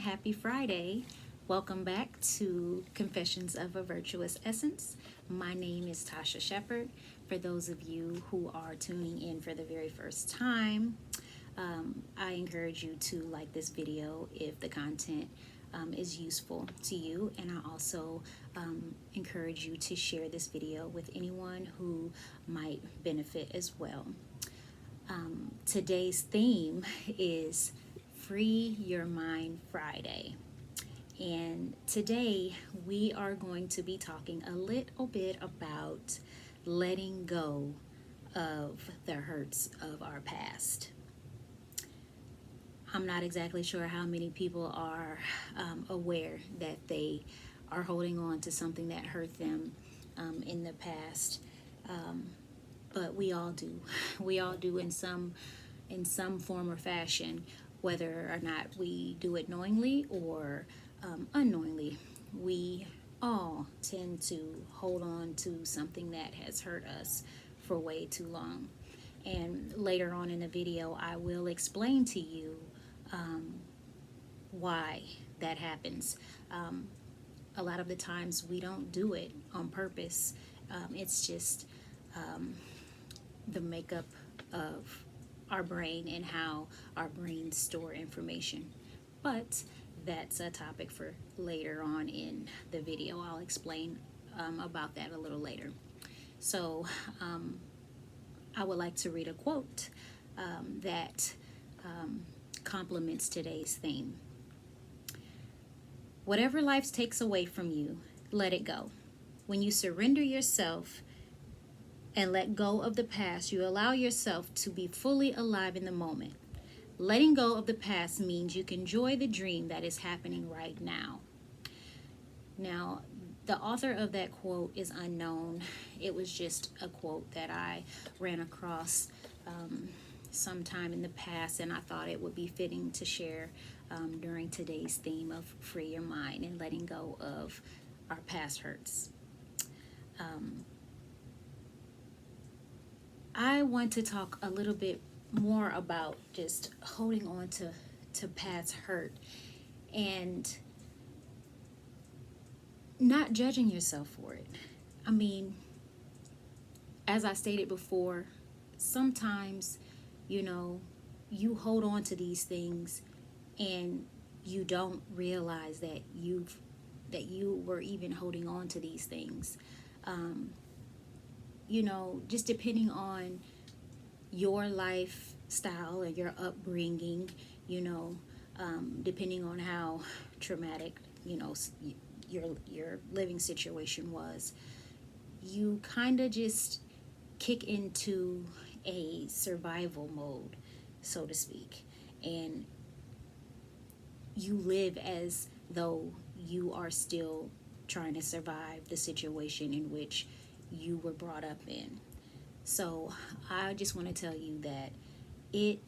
Happy Friday. Welcome back to Confessions of a Virtuous Essence. My name is Tasha Shepherd. For those of you who are tuning in for the very first time, I encourage you to like this video if the content is useful to you, and I also encourage you to share this video with anyone who might benefit as well. Today's theme is Free Your Mind Friday. And today we are going to be talking a little bit about letting go of the hurts of our past. I'm not exactly sure how many people are aware that they are holding on to something that hurt them in the past. But we all do. We all do in some form or fashion, whether or not we do it knowingly or unknowingly. We all tend to hold on to something that has hurt us for way too long. And later on in the video, I will explain to you why that happens. A lot of the times we don't do it on purpose. It's just the makeup of our brain and how our brains store information. But that's a topic for later on in the video. I'll explain about that a little later. So I would like to read a quote that complements today's theme. Whatever life takes away from you, let it go. When you surrender yourself and let go of the past, you allow yourself to be fully alive in the moment. Letting go of the past means you can enjoy the dream that is happening right now. Now, the author of that quote is unknown. It was just a quote that I ran across sometime in the past, and I thought it would be fitting to share during today's theme of free your mind and letting go of our past hurts. I want to talk a little bit more about just holding on to past hurt and not judging yourself for it. I mean, as I stated before, sometimes, you hold on to these things and you don't realize that you were even holding on to these things. Just depending on your lifestyle and your upbringing, depending on how traumatic, your living situation was, you kind of just kick into a survival mode, so to speak, and you live as though you are still trying to survive the situation in which you were brought up in. So I just want to tell you that it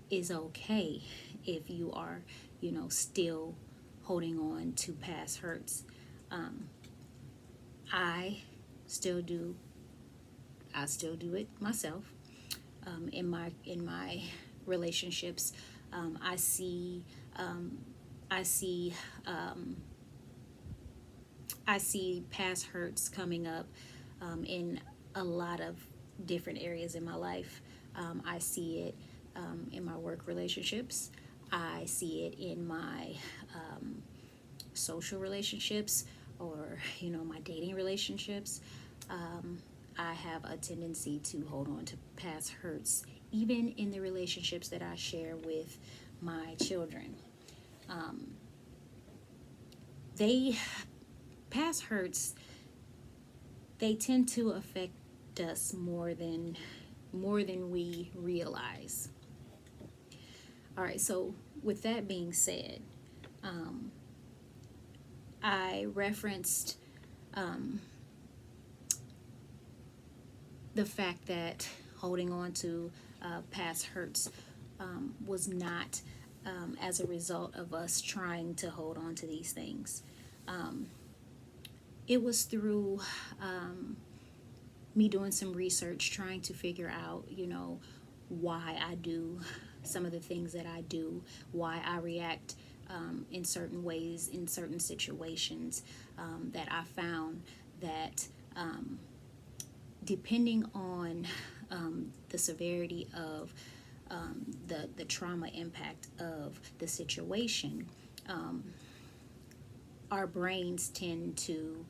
is okay if you are, still holding on to past hurts. I still do it myself. In my relationships, I see past hurts coming up in a lot of different areas in my life. I see it in my work relationships. I see it in my social relationships, or my dating relationships. I have a tendency to hold on to past hurts, even in the relationships that I share with my children. Past hurts, they tend to affect us more than we realize. All right, so with that being said, I referenced the fact that holding on to past hurts was not as a result of us trying to hold on to these things. It was through me doing some research, trying to figure out, why I do some of the things that I do, why I react in certain ways, in certain situations, that I found that depending on the severity of the trauma impact of the situation, our brains tend to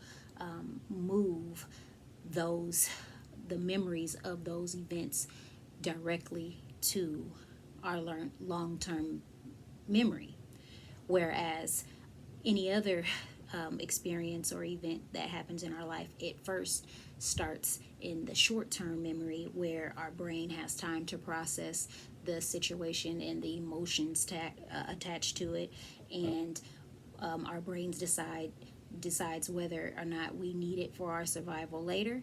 move the memories of those events directly to our long-term memory, whereas any other experience or event that happens in our life, it first starts in the short-term memory where our brain has time to process the situation and the emotions attached to it, and our brains decides whether or not we need it for our survival later,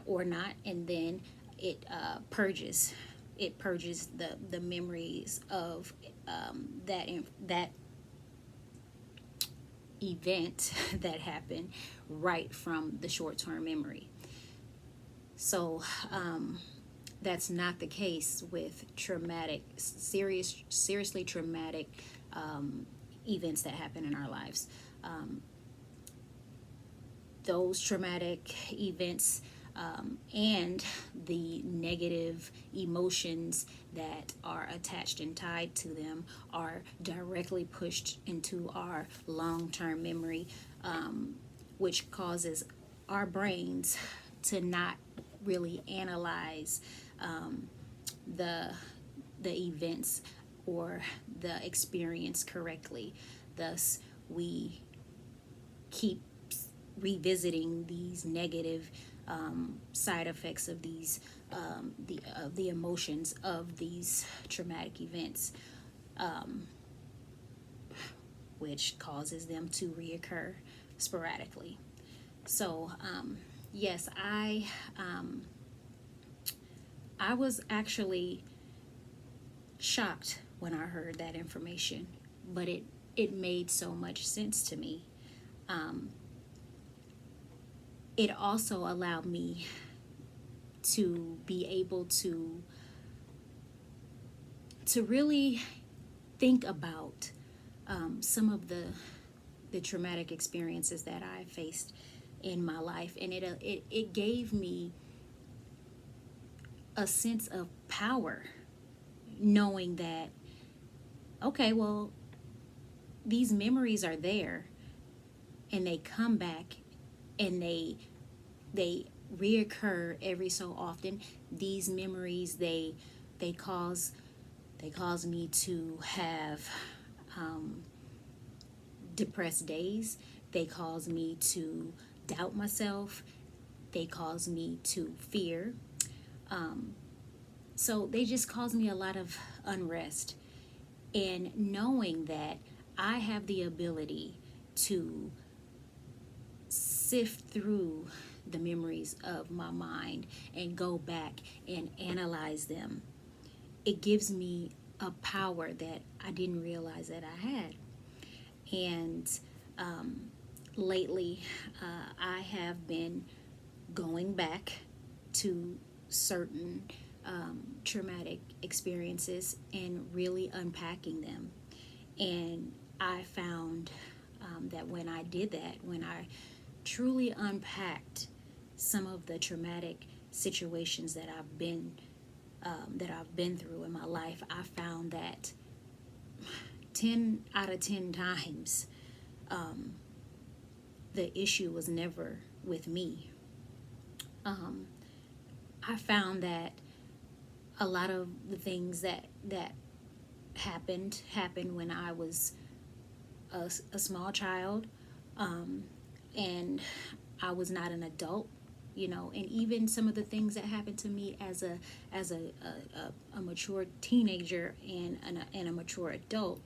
or not, and then it purges the memories of that event that happened right from the short-term memory. So that's not the case with seriously traumatic events that happen in our lives. Those traumatic events and the negative emotions that are attached and tied to them are directly pushed into our long-term memory, which causes our brains to not really analyze the events or the experience correctly. Thus, we keep revisiting these negative side effects of these the emotions of these traumatic events, which causes them to reoccur sporadically. So yes, I was actually shocked when I heard that information, but it made so much sense to me. It also allowed me to be able to really think about some of the traumatic experiences that I faced in my life, and it gave me a sense of power, knowing that, okay, well, these memories are there, and they come back, and they reoccur every so often. These memories, they cause me to have depressed days. They cause me to doubt myself. They cause me to fear. So they just cause me a lot of unrest. And knowing that I have the ability to sift through the memories of my mind and go back and analyze them, it gives me a power that I didn't realize that I had. And lately, I have been going back to certain traumatic experiences and really unpacking them. And I found that when I did that, when I truly unpacked some of the traumatic situations that I've been through in my life, I found that 10 out of 10 times the issue was never with me. I found that a lot of the things that happened when I was a small child, and I was not an adult, and even some of the things that happened to me as a mature teenager and a mature adult,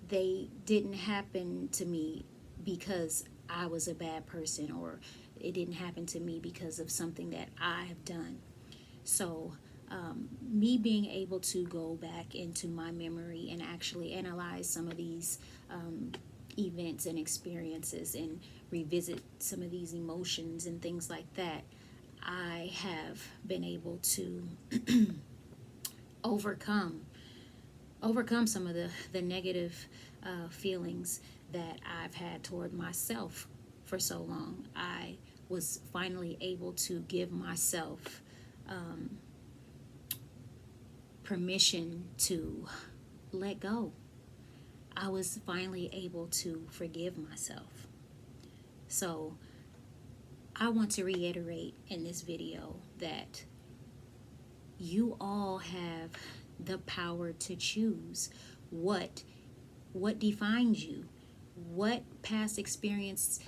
they didn't happen to me because I was a bad person, or it didn't happen to me because of something that I have done. So me being able to go back into my memory and actually analyze some of these events and experiences and revisit some of these emotions and things like that, I have been able to overcome overcome some of the negative feelings that I've had toward myself for so long. I was finally able to give myself permission to let go. I was finally able to forgive myself. So I want to reiterate in this video that you all have the power to choose what defines you, what past experiences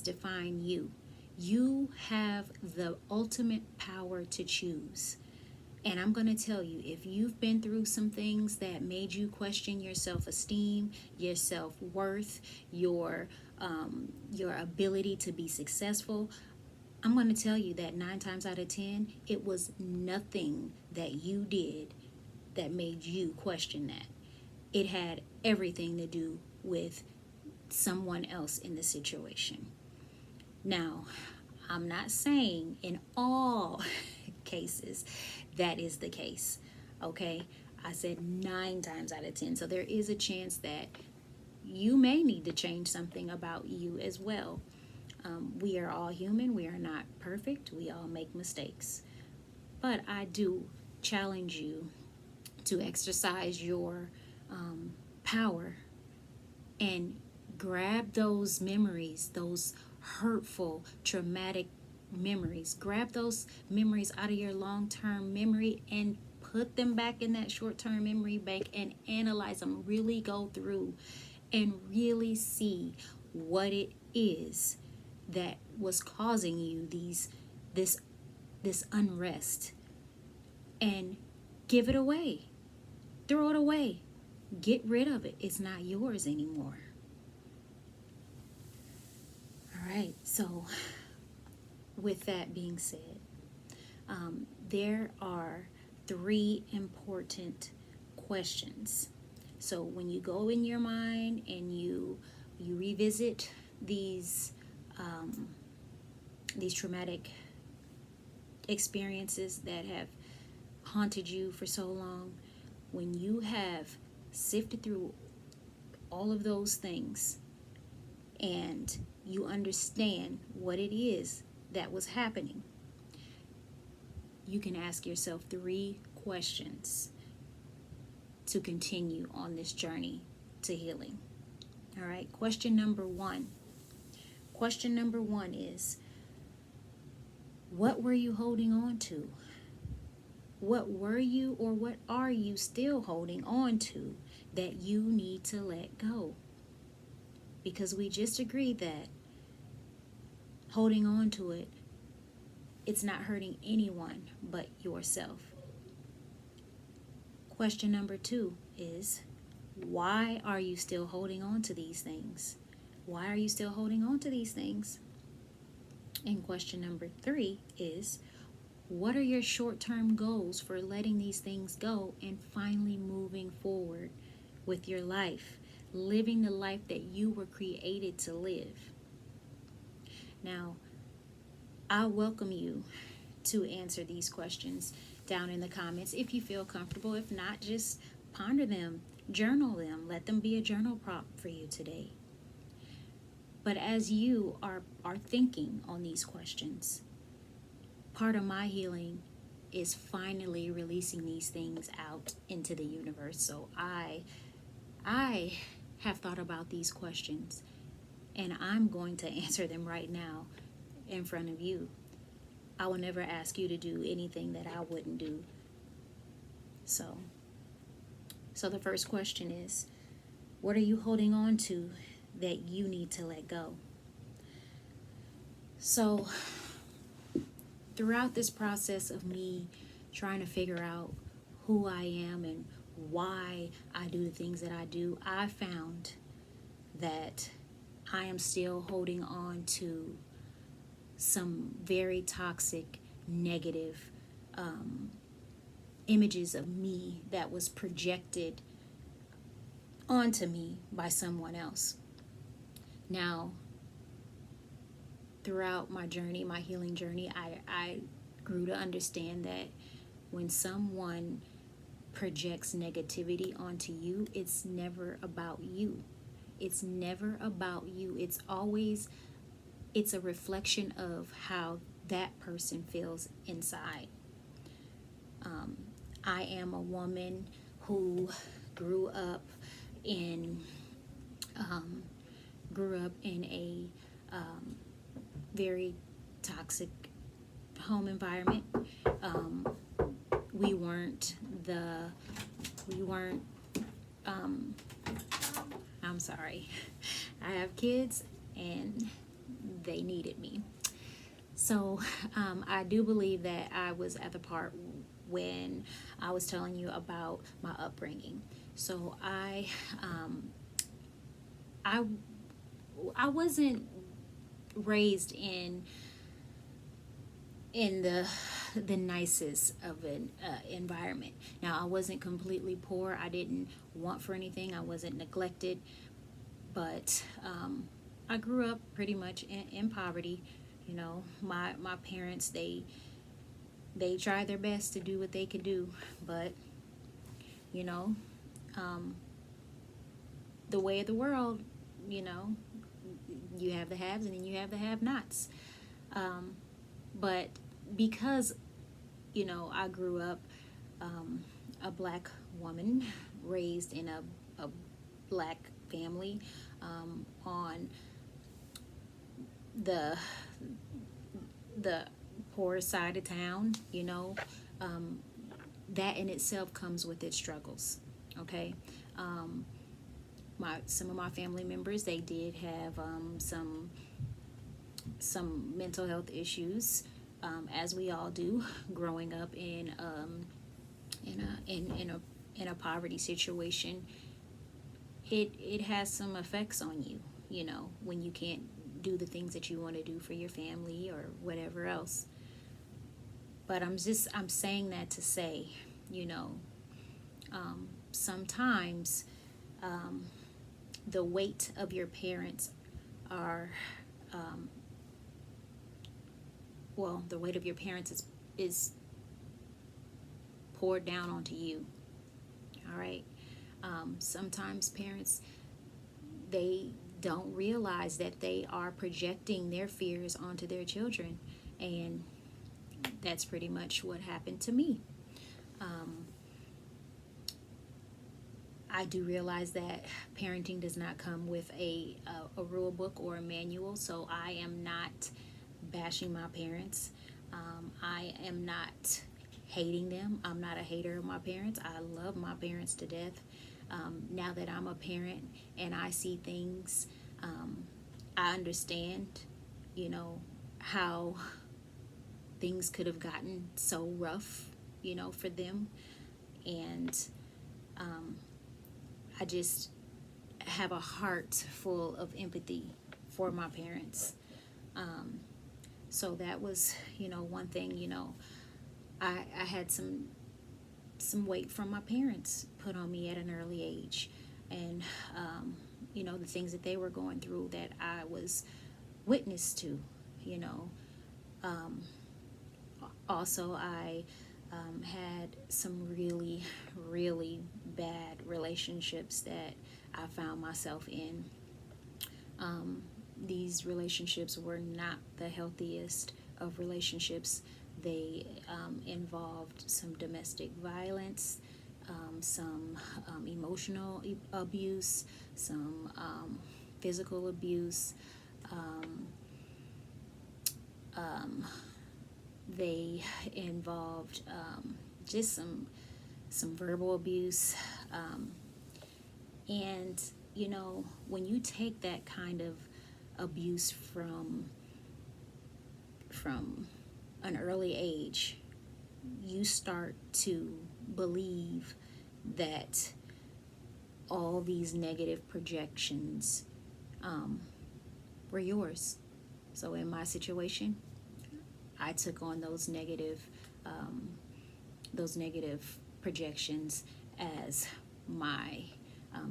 define you. You have the ultimate power to choose. And I'm going to tell you, if you've been through some things that made you question your self-esteem, your self-worth, your ability to be successful, I'm going to tell you that 9 times out of 10, it was nothing that you did that made you question that. It had everything to do with someone else in the situation. Now, I'm not saying in all cases that is the case, okay? I said 9 times out of 10. So there is a chance that you may need to change something about you as well. We are all human. We are not perfect. We all make mistakes. But I do challenge you to exercise your power and grab those memories, those hurtful, traumatic memories. Grab those memories out of your long-term memory and put them back in that short-term memory bank and analyze them. Really go through and really see what it is that was causing you this unrest, and give it away. Throw it away. Get rid of it. It's not yours anymore. All right. So with that being said, there are 3 important questions. So when you go in your mind and you revisit these traumatic experiences that have haunted you for so long, when you have sifted through all of those things and you understand what it is that was happening, you can ask yourself 3 questions to continue on this journey to healing. All right, question number 1. Question number 1 is, what were you holding on to? What were you or what are you still holding on to that you need to let go? Because we just agreed that holding on to it, it's not hurting anyone but yourself. Question number 2 is, why are you still holding on to these things? Why are you still holding on to these things? And question number 3 is, what are your short-term goals for letting these things go and finally moving forward with your life, living the life that you were created to live? Now, I welcome you to answer these questions down in the comments if you feel comfortable. If not, just ponder them, journal them, let them be a journal prompt for you today. But as you are thinking on these questions, part of my healing is finally releasing these things out into the universe. So I have thought about these questions, and I'm going to answer them right now in front of you. I will never ask you to do anything that I wouldn't do. So the first question is, what are you holding on to that you need to let go? So throughout this process of me trying to figure out who I am and why I do the things that I do, I found that I am still holding on to some very toxic, negative images of me that was projected onto me by someone else. Now, throughout my journey, my healing journey, I grew to understand that when someone projects negativity onto you, it's never about you. It's never about you. It's a reflection of how that person feels inside. I am a woman who grew up in a very toxic home environment. Um, we weren't the we weren't I'm sorry. I have kids and they needed me. So I do believe that I was at the part when I was telling you about my upbringing. So I I wasn't raised in the nicest of an environment. Now, I wasn't completely poor. I didn't want for anything. I wasn't neglected, but I grew up pretty much in poverty. You know, my parents, they tried their best to do what they could do, but you know, um, the way of the world, you know, you have the haves and then you have the have-nots. But because I grew up a black woman raised in a black family on the the poor side of town, um, that in itself comes with its struggles. Okay, some of my family members, they did have some mental health issues, as we all do, growing up in a poverty situation. It has some effects on you, when you can't do the things that you want to do for your family or whatever else. But I'm saying that to say, sometimes the weight of your parents are the weight of your parents is poured down onto you. All right. Sometimes parents, they don't realize that they are projecting their fears onto their children, and that's pretty much what happened to me. I do realize that parenting does not come with a rule book or a manual, so I am not bashing my parents. I am not hating them. I'm not a hater of my parents. I love my parents to death. Now that I'm a parent and I see things, I understand, how things could have gotten so rough, for them. And I just have a heart full of empathy for my parents. So that was, one thing, I had some weight from my parents put on me at an early age. And, the things that they were going through that I was witness to, you know. Also, I had some really, really bad relationships that I found myself in. These relationships were not the healthiest of relationships. They involved some domestic violence, some emotional abuse, some physical abuse. They involved just some verbal abuse, and when you take that kind of abuse from an early age, you start to believe that all these negative projections were yours. So in my situation, I took on those negative projections as my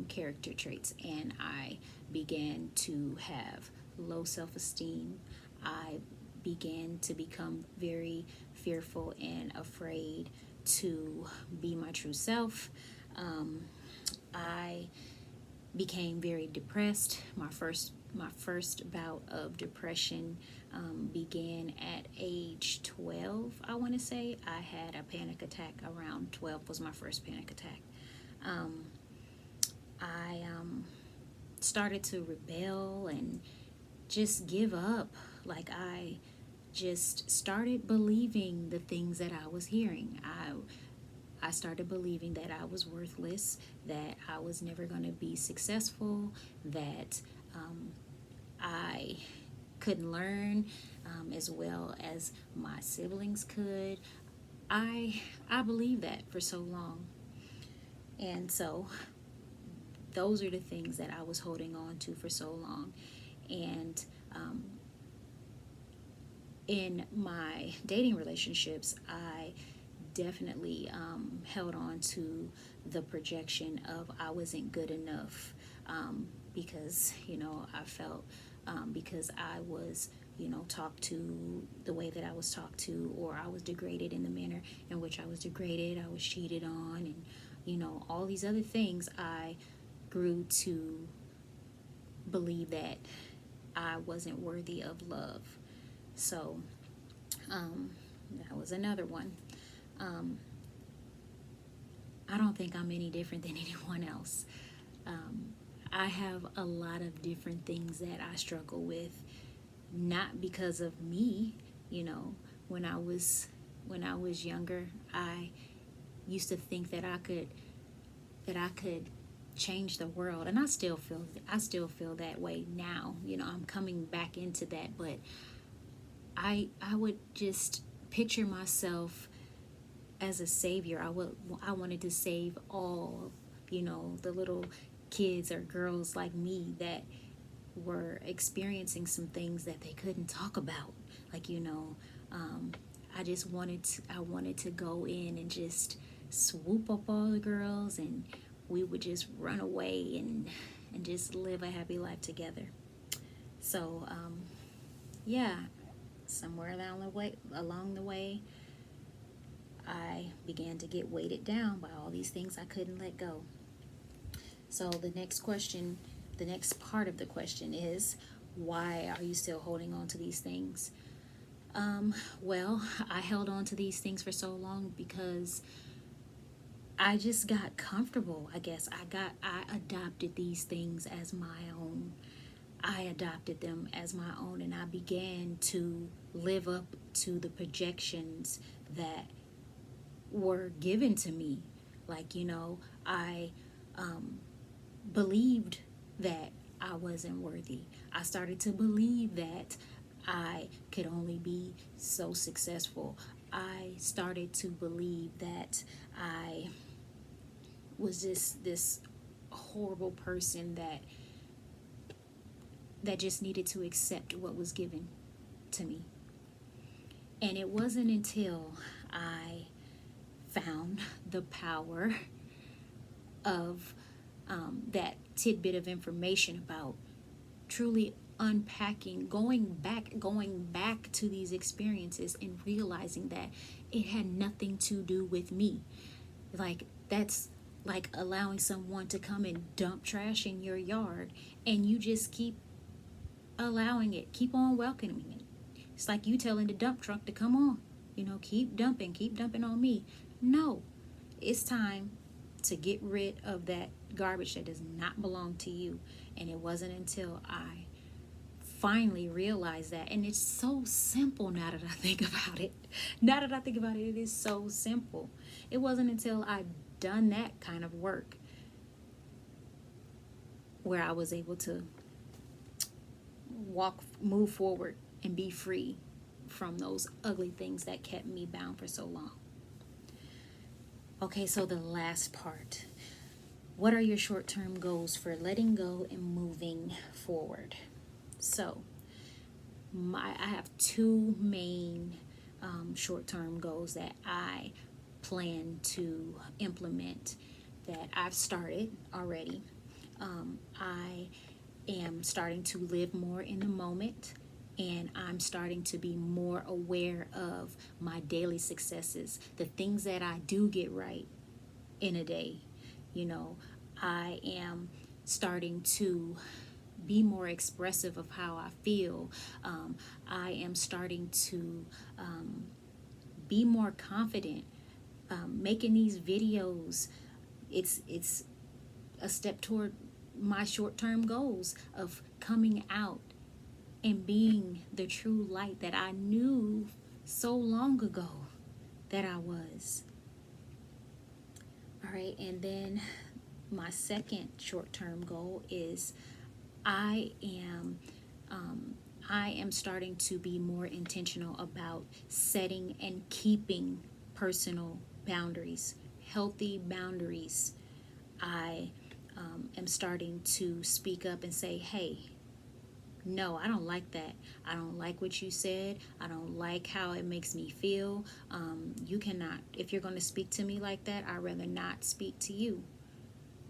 character traits, and I began to have low self-esteem. I began to become very fearful and afraid to be my true self. I became very depressed. My first bout of depression began at age 12. I want to say I had a panic attack around 12. Was my first panic attack. I started to rebel and just give up. Like, I just started believing the things that I was hearing. I started believing that I was worthless, that I was never going to be successful, that I couldn't learn as well as my siblings could. I believed that for so long. And so those are the things that I was holding on to for so long. And in my dating relationships, I definitely held on to the projection of I wasn't good enough, because, I felt because I was, talked to the way that I was talked to, or I was degraded in the manner in which I was degraded, I was cheated on, and, all these other things, I grew to believe that I wasn't worthy of love. So that was another one. I don't think I'm any different than anyone else. I have a lot of different things that I struggle with, not because of me. When I was younger, I used to think that I could change the world, and I still feel that way now. I'm coming back into that, but I would just picture myself as a savior. I wanted to save all, the little kids or girls like me that were experiencing some things that they couldn't talk about. Like, I wanted to go in and just swoop up all the girls, and we would just run away and just live a happy life together. So, yeah, somewhere along the way, I began to get weighted down by all these things I couldn't let go. So the next part of the question is, why are you still holding on to these things? Well, I held on to these things for so long because I just got comfortable, I guess. I adopted these things as my own. I adopted them as my own, and I began to live up to the projections that were given to me. Like, I believed that I wasn't worthy. I started to believe that I could only be so successful. I started to believe that I was this horrible person that just needed to accept what was given to me. And it wasn't until I found the power of that tidbit of information about truly unpacking, going back to these experiences and realizing that it had nothing to do with me. Like, that's like allowing someone to come and dump trash in your yard, and you just keep allowing it, keep on welcoming it. It's like you telling the dump truck to come on, keep dumping on me. No, it's time to get rid of that garbage that does not belong to you. And it wasn't until I finally realized that, and it's so simple now that I think about it. It is so simple. It wasn't until I'd done that kind of work where I was able to move forward and be free from those ugly things that kept me bound for so long. Okay, so the last part. What are your short-term goals for letting go and moving forward? So, I have two main short-term goals that I plan to implement that I've started already. I am starting to live more in the moment, And I'm starting to be more aware of my daily successes, the things that I do get right in a day. You know, I am starting to be more expressive of how I feel. I am starting to be more confident. Making these videos, it's a step toward my short-term goals of coming out and being the true light that I knew so long ago that I was. All right, and then my second short-term goal is I am I am starting to be more intentional about setting and keeping personal boundaries, healthy boundaries. I am starting to speak up and say, hey, no, I don't like that. I don't like what you said. I don't like how it makes me feel. You cannot, if you're going to speak to me like that, I'd rather not speak to you,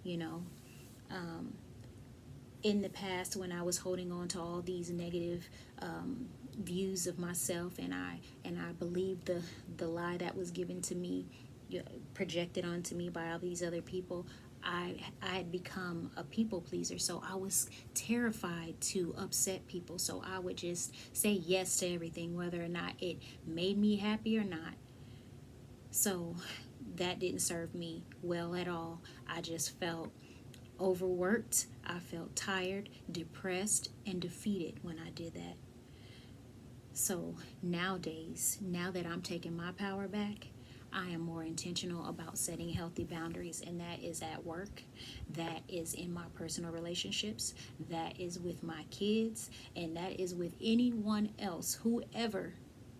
you know. In the past, when I was holding on to all these negative views of myself, and I believed the lie that was given to me, projected onto me by all these other people, I had become a people pleaser. So I was terrified to upset people. So I would just say yes to everything, whether or not it made me happy or not. So that didn't serve me well at all. I just felt overworked. I felt tired, depressed, and defeated when I did that. So nowadays, now that I'm taking my power back, I am more intentional about setting healthy boundaries, and that is at work, that is in my personal relationships, that is with my kids, and that is with anyone else. Whoever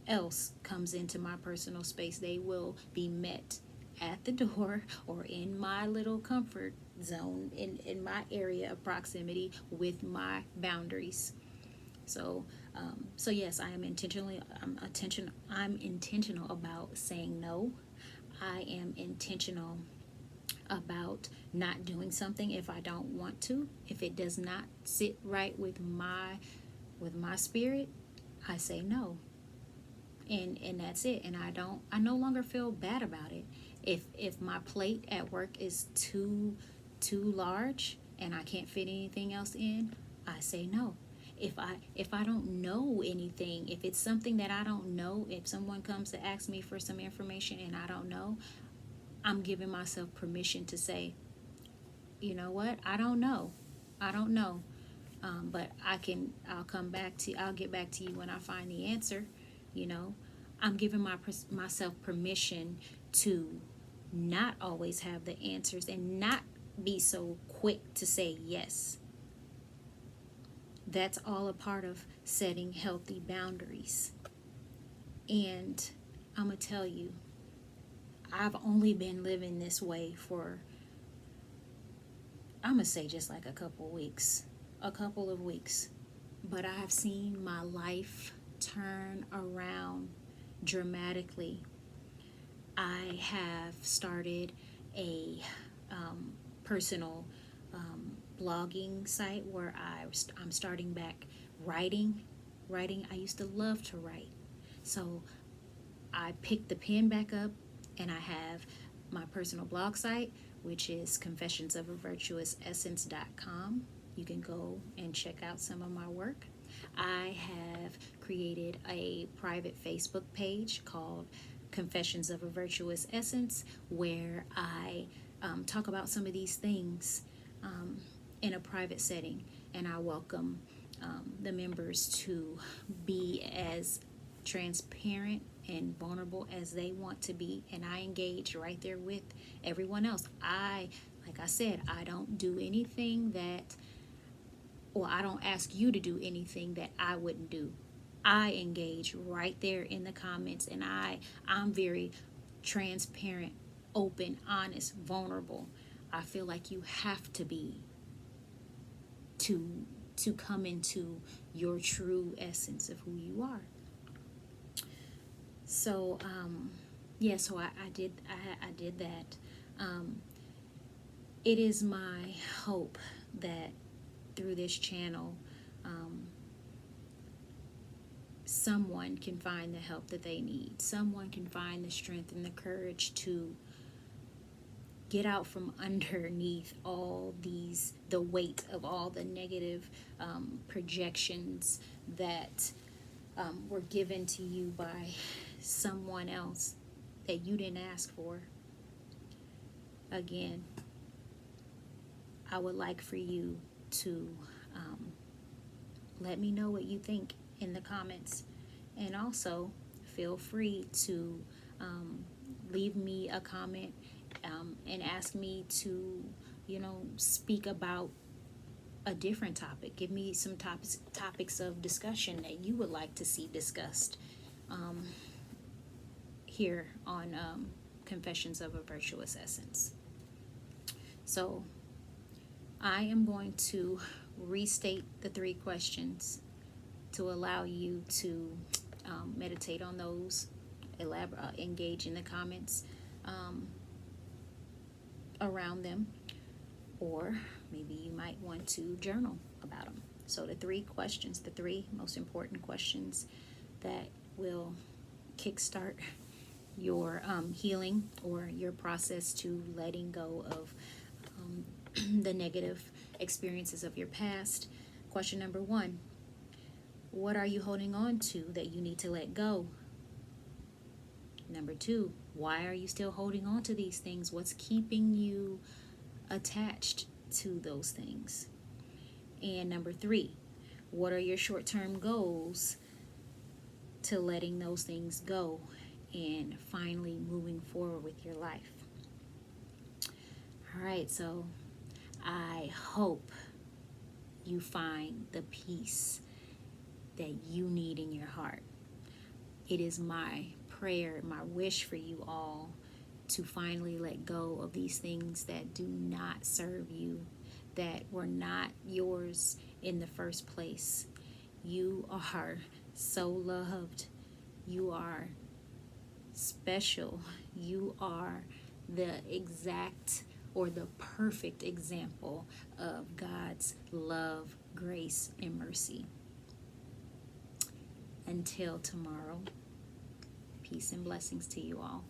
else comes into my personal space, they will be met at the door or in my little comfort zone, in my area of proximity with my boundaries. So, so yes, I'm intentional about saying no. I am intentional about not doing something if I don't want to. If it does not sit right with my spirit, I say no. And that's it. And I no longer feel bad about it. If my plate at work is too large and I can't fit anything else in, I say no. If I don't know anything, if it's something that I don't know, if someone comes to ask me for some information and I don't know, I'm giving myself permission to say, you know what, I don't know. But I'll get back to you when I find the answer. You know, I'm giving myself permission to not always have the answers and not be so quick to say yes. That's all a part of setting healthy boundaries. And I'm going to tell you, I've only been living this way for, I'm going to say just like a couple of weeks. But I have seen my life turn around dramatically. I have started a personal blogging site where I'm starting back writing. I used to love to write. So I picked the pen back up, and I have my personal blog site, which is confessionsofavirtuousessence.com. You can go and check out some of my work. I have created a private Facebook page called Confessions of a Virtuous Essence, where I talk about some of these things in a private setting, and I welcome the members to be as transparent and vulnerable as they want to be, and I engage right there with everyone else. Like I said, I don't do anything I don't ask you to do anything that I wouldn't do. I engage right there in the comments, and I'm very transparent, open, honest, vulnerable. I feel like you have to be to come into your true essence of who you are. So so I did that. It is my hope that through this channel, someone can find the help that they need. Someone can find the strength and the courage to get out from underneath the weight of all the negative projections that were given to you by someone else that you didn't ask for. Again, I would like for you to let me know what you think in the comments. And also, feel free to leave me a comment and ask me to, speak about a different topic. Give me some topics of discussion that you would like to see discussed here on Confessions of a Virtuous Essence. So I am going to restate the 3 questions to allow you to meditate on those, engage in the comments around them, or maybe you might want to journal about them. So the 3 questions, the 3 most important questions that will kickstart your healing or your process to letting go of the negative experiences of your past. Question number 1, what are you holding on to that you need to let go? Number 2, why are you still holding on to these things? What's keeping you attached to those things? And number 3, what are your short-term goals to letting those things go and finally moving forward with your life? All right, so I hope you find the peace that you need in your heart. It is my prayer, my wish for you all to finally let go of these things that do not serve you, that were not yours in the first place. You are so loved. You are special. You are the exact or the perfect example of God's love, grace, and mercy. Until tomorrow, peace and blessings to you all.